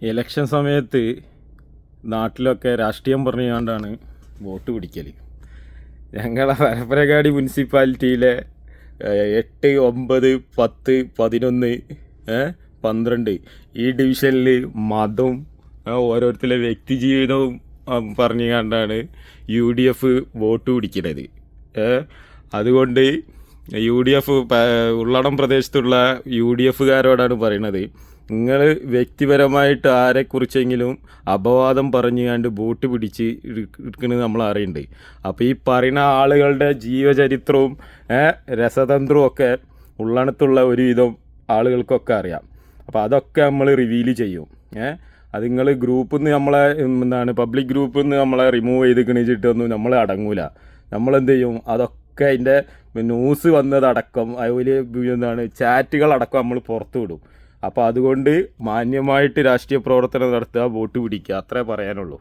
Election സമയത്ത് നാട്ടിലൊക്കെ രാഷ്ട്രീയം പറഞ്ഞുകൊണ്ടാണ് വോട്ട് പിടിക്കൽ. ഞങ്ങളെ പരപ്പനങ്ങാടി മുനിസിപ്പാലിറ്റിയിലെ 8, 9, 10, 11, 12 ഈ ഡിവിഷനിൽ മതവും ഓരോരുത്തരുടെ വ്യക്തി ജീവിതവും പറഞ്ഞുകൊണ്ടാണ് UDF വോട്ട് പിടിക്കുന്നത്. അതുകൊണ്ട് UDF ഉള്ളടം പ്രദേശത്തുള്ള UDFകാരോടാണ് പറയണത്, നിങ്ങൾ വ്യക്തിപരമായിട്ട് ആരെക്കുറിച്ചെങ്കിലും അപവാദം പറഞ്ഞുകൊണ്ട് വോട്ട് പിടിച്ച് എടുക്കുന്നത് നമ്മൾ അറിയുന്നുണ്ട്. അപ്പോൾ ഈ പറയുന്ന ആളുകളുടെ ജീവചരിത്രവും രസതന്ത്രവും ഒക്കെ ഉള്ളടത്തുള്ള ഒരുവിധം ആളുകൾക്കൊക്കെ അറിയാം. അപ്പോൾ അതൊക്കെ നമ്മൾ റിവീൽ ചെയ്യും. അത് നിങ്ങൾ ഗ്രൂപ്പിൽ നിന്ന് നമ്മളെ പബ്ലിക് ഗ്രൂപ്പിൽ നിന്ന് നമ്മളെ റിമൂവ് ചെയ്ത് കിണിച്ചിട്ടൊന്നും നമ്മൾ അടങ്ങൂല. നമ്മളെന്ത് ചെയ്യും, അതൊക്കെ അതിൻ്റെ ന്യൂസ് വന്നതടക്കം അതുപോലെ ചാറ്റുകളടക്കം നമ്മൾ പുറത്തു വിടും. അപ്പോൾ അതുകൊണ്ട് മാന്യമായിട്ട് രാഷ്ട്രീയ പ്രവർത്തനം നടത്തുക, വോട്ട് പിടിക്കുക, അത്രേ പറയാനുള്ളൂ.